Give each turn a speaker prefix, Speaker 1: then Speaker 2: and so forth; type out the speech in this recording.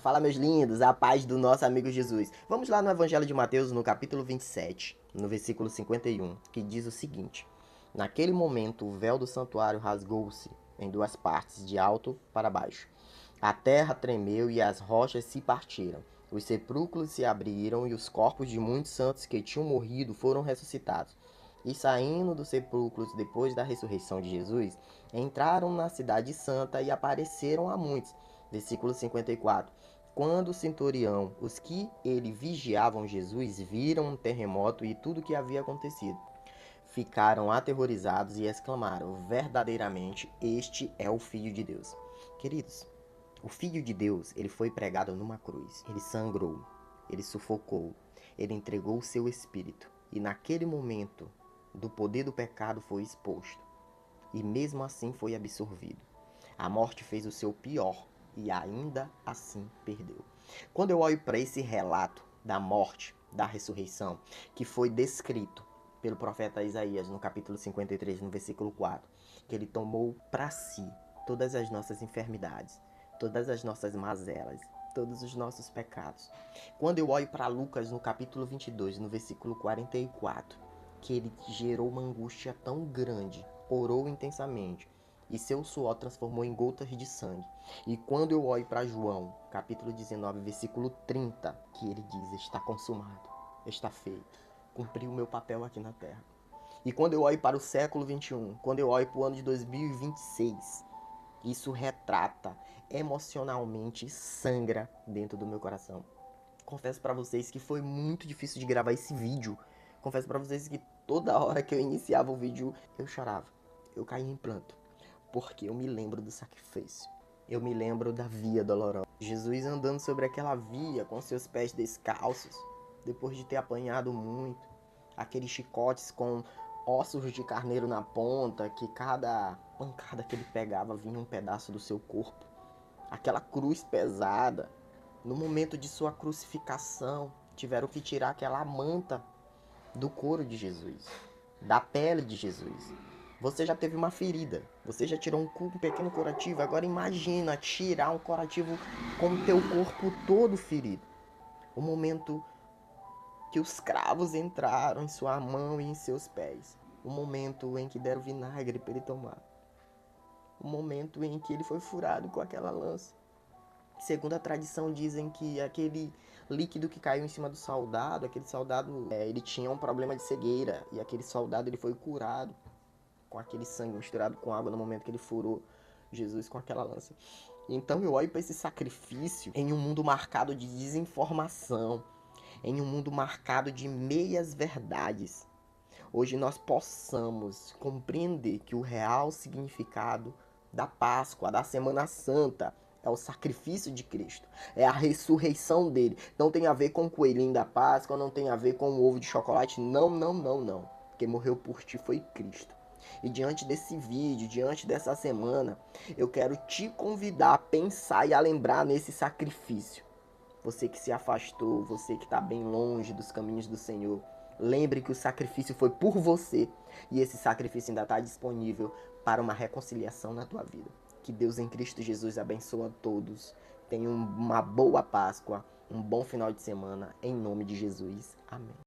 Speaker 1: Fala, meus lindos, a paz do nosso amigo Jesus. Vamos lá no Evangelho de Mateus, no capítulo 27, no versículo 51, que diz o seguinte: Naquele momento, o véu do santuário rasgou-se em duas partes, de alto para baixo. A terra tremeu e as rochas se partiram. Os sepulcros se abriram e os corpos de muitos santos que tinham morrido foram ressuscitados. E saindo dos sepulcros depois da ressurreição de Jesus, entraram na cidade santa e apareceram a muitos. Versículo 54. Quando o centurião, os que ele vigiavam Jesus, viram um terremoto e tudo o que havia acontecido, ficaram aterrorizados e exclamaram: verdadeiramente, este é o Filho de Deus. Queridos, o Filho de Deus, ele foi pregado numa cruz. Ele sangrou, ele sufocou, ele entregou o seu espírito. E naquele momento, do poder do pecado foi exposto. E mesmo assim foi absorvido. A morte fez o seu pior e ainda assim perdeu. Quando eu olho para esse relato da morte, da ressurreição, que foi descrito pelo profeta Isaías no capítulo 53, no versículo 4, que ele tomou para si todas as nossas enfermidades, todas as nossas mazelas, todos os nossos pecados. Quando eu olho para Lucas no capítulo 22, no versículo 44, que ele gerou uma angústia tão grande, orou intensamente, e seu suor transformou em gotas de sangue. E quando eu olho para João, capítulo 19, versículo 30, que ele diz: está consumado, está feito, cumpri o meu papel aqui na terra. E quando eu olho para o século 21, quando eu olho para o ano de 2026, isso retrata emocionalmente, sangra dentro do meu coração. Confesso para vocês que foi muito difícil de gravar esse vídeo. Confesso para vocês que toda hora que eu iniciava o vídeo, eu chorava. Eu caía em pranto. Porque eu me lembro do sacrifício. Eu me lembro da via dolorosa. Jesus andando sobre aquela via com seus pés descalços, depois de ter apanhado muito. Aqueles chicotes com ossos de carneiro na ponta, que cada pancada que ele pegava vinha um pedaço do seu corpo. Aquela cruz pesada. No momento de sua crucificação, tiveram que tirar aquela manta do couro de Jesus, da pele de Jesus. Você já teve uma ferida, você já tirou um pequeno curativo, agora imagina tirar um curativo com o teu corpo todo ferido. O momento que os cravos entraram em sua mão e em seus pés. O momento em que deram vinagre para ele tomar. O momento em que ele foi furado com aquela lança. Segundo a tradição, dizem que aquele líquido que caiu em cima do soldado, aquele soldado, ele tinha um problema de cegueira. E aquele soldado ele foi curado com aquele sangue misturado com água no momento que ele furou Jesus com aquela lança. Então eu olho para esse sacrifício em um mundo marcado de desinformação, em um mundo marcado de meias verdades. Hoje nós possamos compreender que o real significado da Páscoa, da Semana Santa, é o sacrifício de Cristo, é a ressurreição dele. Não tem a ver com o coelhinho da Páscoa, não tem a ver com o ovo de chocolate, não, não, não, não. Quem morreu por ti foi Cristo. E diante desse vídeo, diante dessa semana, eu quero te convidar a pensar e a lembrar nesse sacrifício. Você que se afastou, você que está bem longe dos caminhos do Senhor, lembre que o sacrifício foi por você e esse sacrifício ainda está disponível para uma reconciliação na tua vida. Que Deus em Cristo Jesus abençoe a todos. Tenham uma boa Páscoa, um bom final de semana, em nome de Jesus. Amém.